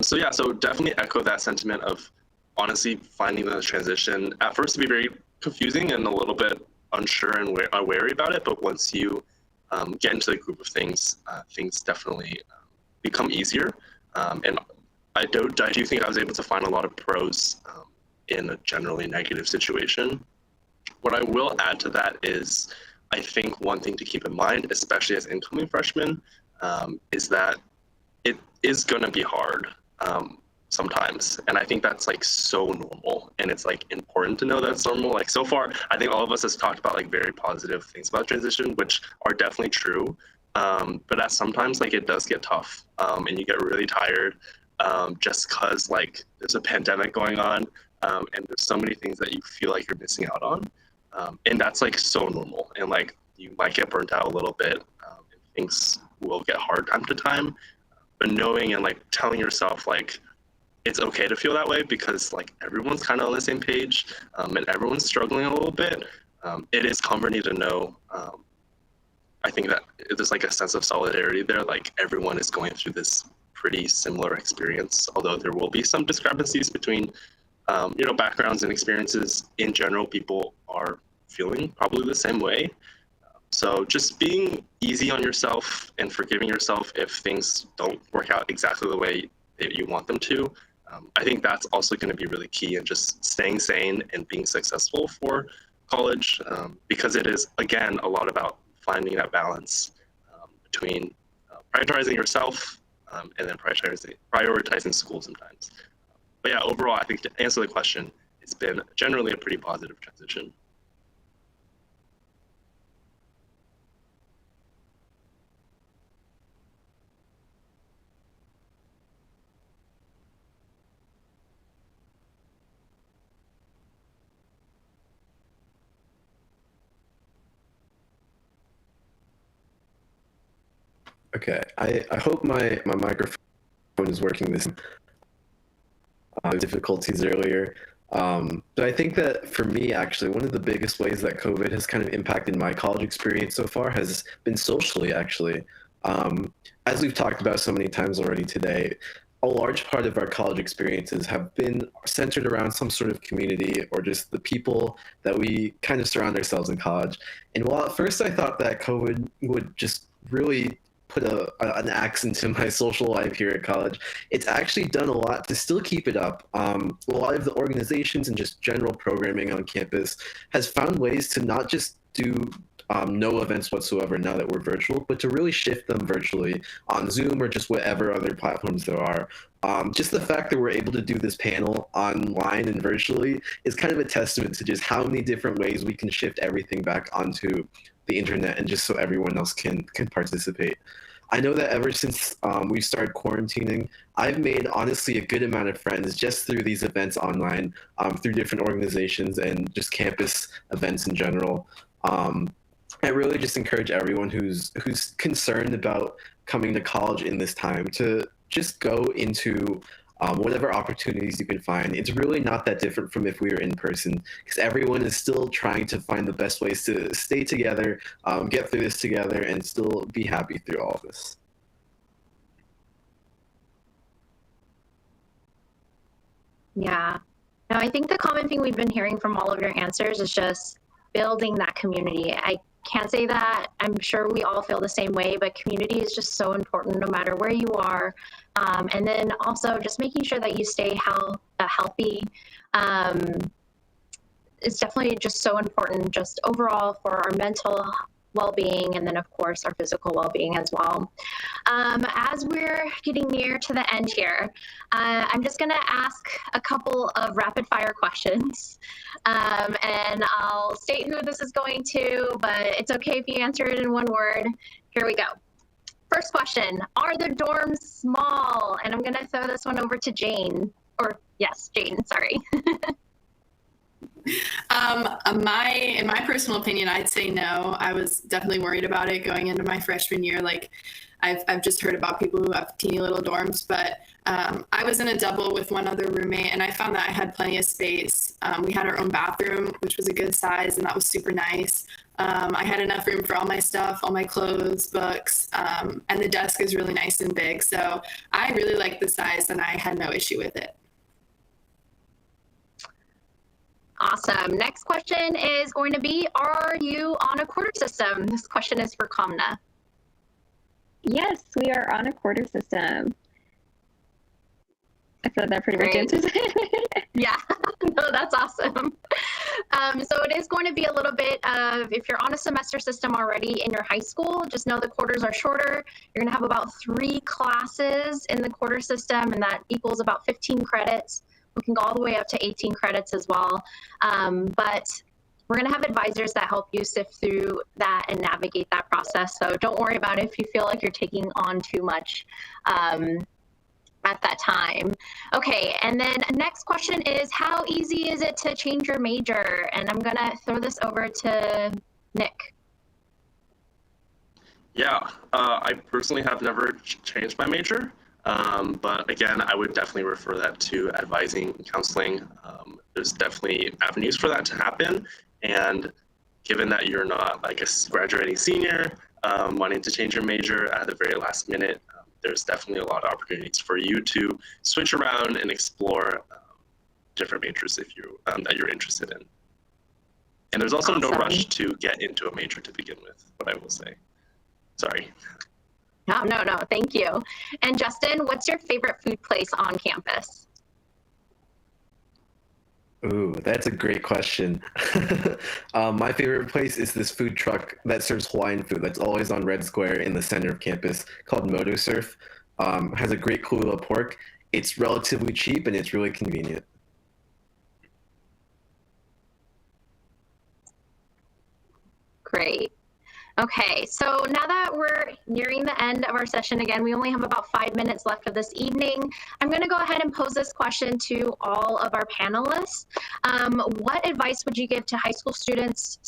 So yeah, so definitely echo that sentiment of honestly finding the transition at first to be very confusing and a little bit unsure and wary about it, but once you get into the group of things, things definitely become easier. And I do think I was able to find a lot of pros in a generally negative situation. What I will add to that is, I think one thing to keep in mind, especially as incoming freshmen, is that it is going to be hard sometimes. And I think that's like so normal. And it's like important to know that's normal. Like so far, I think all of us has talked about like very positive things about transition, which are definitely true. But at sometimes like it does get tough and you get really tired just cause like there's a pandemic going on and there's so many things that you feel like you're missing out on. And that's like so normal. And like you might get burnt out a little bit and things will get hard time to time. But knowing and like telling yourself like it's okay to feel that way, because like everyone's kind of on the same page and everyone's struggling a little bit. It is comforting to know. I think that there's like a sense of solidarity there. Like everyone is going through this pretty similar experience, although there will be some discrepancies between backgrounds and experiences. In general, people are feeling probably the same way. So just being easy on yourself and forgiving yourself if things don't work out exactly the way that you want them to. I think that's also going to be really key in just staying sane and being successful for college, because it is, again, a lot about finding that balance between prioritizing yourself and then prioritizing school sometimes. But yeah, overall, I think to answer the question, it's been generally a pretty positive transition. Okay, I hope my microphone is working this. difficulties earlier. But I think that for me, actually, one of the biggest ways that COVID has kind of impacted my college experience so far has been socially, actually. As we've talked about so many times already today, a large part of our college experiences have been centered around some sort of community or just the people that we kind of surround ourselves in college. And while at first I thought that COVID would just really put an axe into my social life here at college, it's actually done a lot to still keep it up. A lot of the organizations and just general programming on campus has found ways to not just do no events whatsoever now that we're virtual, but to really shift them virtually on Zoom or just whatever other platforms there are. Just the fact that we're able to do this panel online and virtually is kind of a testament to just how many different ways we can shift everything back onto the internet and just so everyone else can participate. I know that ever since we started quarantining, I've made honestly a good amount of friends just through these events online, through different organizations and just campus events in general. I really just encourage everyone who's concerned about coming to college in this time to just go into whatever opportunities you can find. It's really not that different from if we were in person, because everyone is still trying to find the best ways to stay together, get through this together, and still be happy through all of this. Yeah. No, I think the common thing we've been hearing from all of your answers is just building that community. I can't say that. I'm sure we all feel the same way, but community is just so important no matter where you are. And then also just making sure that you stay healthy is definitely just so important, just overall for our mental well-being, and then of course our physical well-being as well. As we're getting near to the end here, I'm just going to ask a couple of rapid fire questions, and I'll state who this is going to, but it's okay if you answer it in one word. Here we go. First question, are the dorms small? And I'm going to throw this one over to Jane, or yes, Jane, sorry. In my personal opinion, I'd say no. I was definitely worried about it going into my freshman year. Like, I've just heard about people who have teeny little dorms, but I was in a double with one other roommate, and I found that I had plenty of space. We had our own bathroom, which was a good size, and that was super nice. I had enough room for all my stuff, all my clothes, books, and the desk is really nice and big. So I really liked the size, and I had no issue with it. Awesome. Next question is going to be, are you on a quarter system? This question is for Kamna. Yes, we are on a quarter system. I feel like that pretty much answers it. Yeah, no, that's awesome. So it is going to be a little bit of, if you're on a semester system already in your high school, just know the quarters are shorter. You're going to have about 3 classes in the quarter system, and that equals about 15 credits. We can go all the way up to 18 credits as well. But we're going to have advisors that help you sift through that and navigate that process. So don't worry about it if you feel like you're taking on too much at that time. Okay, and then next question is, how easy is it to change your major? And I'm going to throw this over to Nick. Yeah, I personally have never changed my major. But again, I would definitely refer that to advising and counseling. There's definitely avenues for that to happen. And given that you're not like a graduating senior, wanting to change your major at the very last minute, there's definitely a lot of opportunities for you to switch around and explore different majors if you that you're interested in. And there's also no rush to get into a major to begin with, what I will say. Sorry. No, thank you. And Justin, what's your favorite food place on campus? Ooh, that's a great question. My favorite place is this food truck that serves Hawaiian food that's always on Red Square in the center of campus called Moto Surf. Has a great Kulua pork. It's relatively cheap and it's really convenient. Great. Okay, so now that we're nearing the end of our session, again, we only have about 5 minutes left of this evening. I'm going to go ahead and pose this question to all of our panelists. What advice would you give to high school students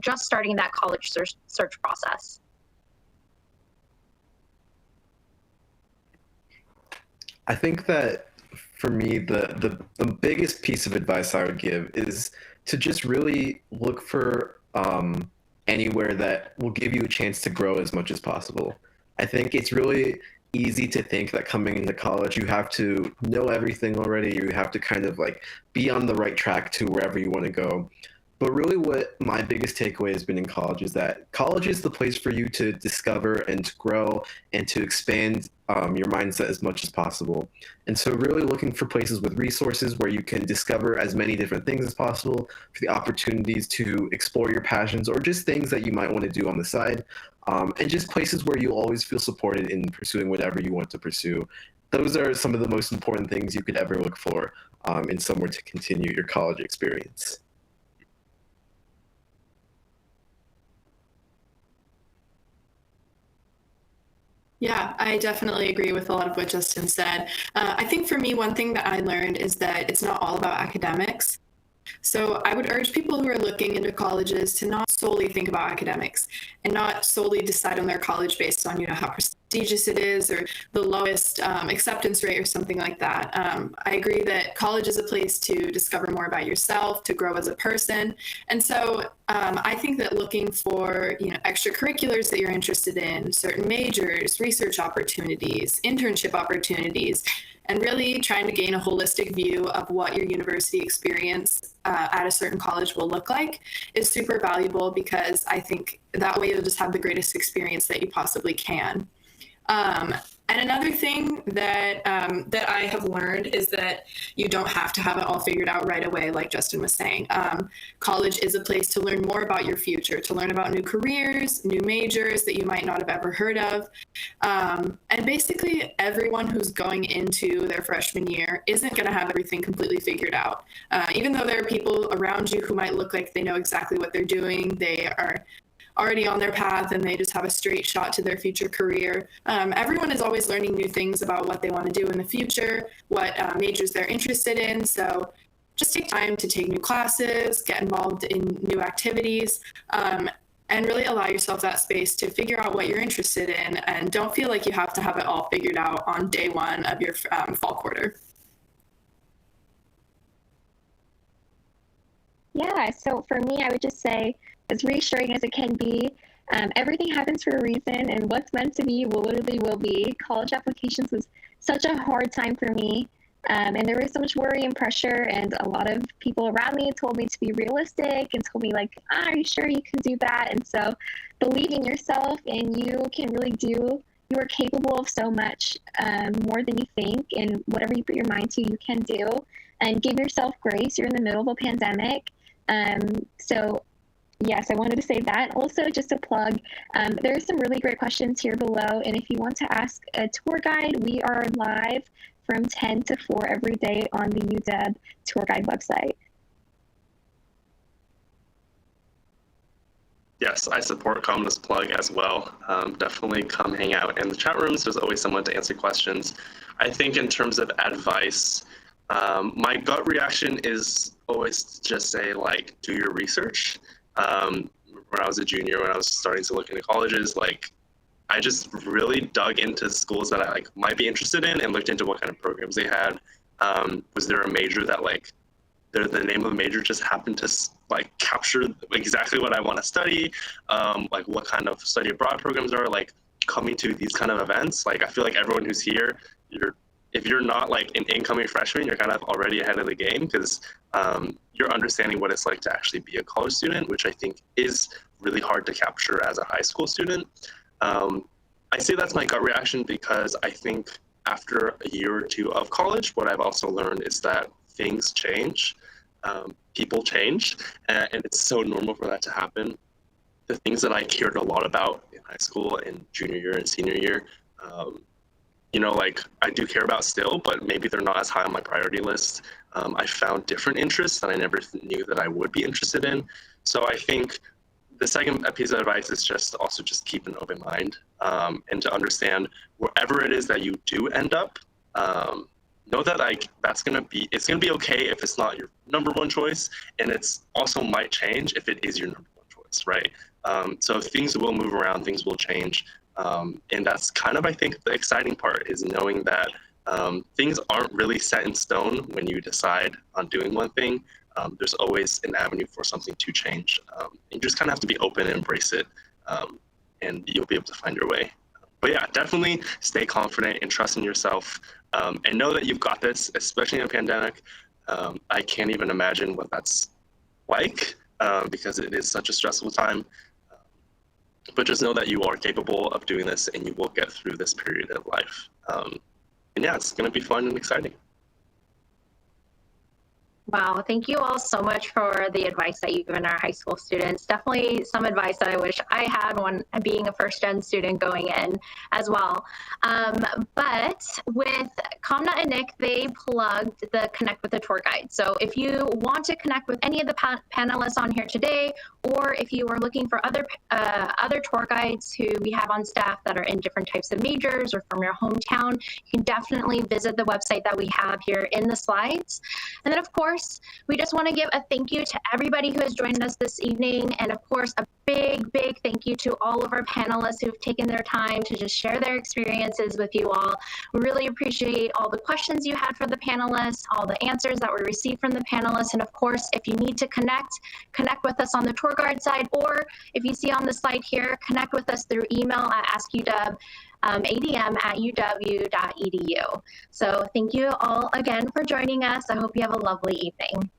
just starting that college search process? I think that for me, the biggest piece of advice I would give is to just really look for anywhere that will give you a chance to grow as much as possible. I think it's really easy to think that coming into college you have to know everything already, you have to kind of like be on the right track to wherever you want to go. But really, what my biggest takeaway has been in college is that college is the place for you to discover and to grow and to expand your mindset as much as possible. And so, really looking for places with resources where you can discover as many different things as possible, for the opportunities to explore your passions or just things that you might want to do on the side, and just places where you'll always feel supported in pursuing whatever you want to pursue. Those are some of the most important things you could ever look for in somewhere to continue your college experience. Yeah, I definitely agree with a lot of what Justin said. I think for me, one thing that I learned is that it's not all about academics. So I would urge people who are looking into colleges to not solely think about academics and not solely decide on their college based on, how prestigious it is or the lowest acceptance rate or something like that. I agree that college is a place to discover more about yourself, to grow as a person. And so I think that looking for, extracurriculars that you're interested in, certain majors, research opportunities, internship opportunities, and really trying to gain a holistic view of what your university experience at a certain college will look like is super valuable, because I think that way you'll just have the greatest experience that you possibly can. And another thing that that I have learned is that you don't have to have it all figured out right away, like Justin was saying. College is a place to learn more about your future, to learn about new careers, new majors that you might not have ever heard of. And basically, everyone who's going into their freshman year isn't going to have everything completely figured out. Even though there are people around you who might look like they know exactly what they're doing, they are already on their path and they just have a straight shot to their future career. Everyone is always learning new things about what they want to do in the future, what majors they're interested in. So just take time to take new classes, get involved in new activities, and really allow yourself that space to figure out what you're interested in, and don't feel like you have to have it all figured out on day one of your fall quarter. Yeah, so for me, I would just say, as reassuring as it can be, everything happens for a reason, and what's meant to be will literally will be. College applications was such a hard time for me, and there was so much worry and pressure, and a lot of people around me told me to be realistic and told me, like, are you sure you can do that? And so believe in yourself, and you can really do, you are capable of so much more than you think, and whatever you put your mind to, you can do, and give yourself grace. You're in the middle of a pandemic. So yes, I wanted to say that. Also, just a plug, there are some really great questions here below, and if you want to ask a tour guide, we are live from 10 to 4 every day on the UW tour guide website. Yes, I support Kamna's plug as well. Definitely come hang out in the chat rooms. There's always someone to answer questions. I think in terms of advice, my gut reaction is always to just say, like, do your research. When I was a junior, when I was starting to look into colleges, like, I just really dug into schools that I might be interested in and looked into what kind of programs they had. Was there a major that the name of the major just happened to capture exactly what I want to study? What kind of study abroad programs are coming to these kind of events? I feel like everyone who's here, if you're not an incoming freshman, you're kind of already ahead of the game, because you're understanding what it's like to actually be a college student, which I think is really hard to capture as a high school student. I say that's my gut reaction because I think after a year or two of college, what I've also learned is that things change, people change, and it's so normal for that to happen. The things that I cared a lot about in high school and junior year and senior year, I do care about still, but maybe they're not as high on my priority list. I found different interests that I never knew that I would be interested in. So I think the second piece of advice is just keep an open mind, and to understand wherever it is that you do end up, know that it's gonna be okay if it's not your number one choice, and it's also might change if it is your number one choice, right? So things will move around, things will change. And that's kind of, I think, the exciting part is knowing that Things aren't really set in stone when you decide on doing one thing. There's always an avenue for something to change. You just kind of have to be open and embrace it, and you'll be able to find your way. But yeah, definitely stay confident and trust in yourself, and know that you've got this, especially in a pandemic. I can't even imagine what that's like, because it is such a stressful time. But just know that you are capable of doing this, and you will get through this period of life. And yeah, it's going to be fun and exciting. Wow, thank you all so much for the advice that you've given our high school students. Definitely some advice that I wish I had when being a first-gen student going in as well. But with Kamna and Nick, they plugged the Connect with the Tour Guide. So if you want to connect with any of the panelists on here today, or if you are looking for other tour guides who we have on staff that are in different types of majors or from your hometown, you can definitely visit the website that we have here in the slides. And then, of course, we just want to give a thank you to everybody who has joined us this evening. And of course, a big thank you to all of our panelists who've taken their time to just share their experiences with you all. We really appreciate all the questions you had for the panelists, all the answers that we received from the panelists. And of course, if you need to connect with us on the tour guide side, or if you see on the slide here, connect with us through email at askuw.adm@uw.edu. So thank you all again for joining us. I hope you have a lovely evening.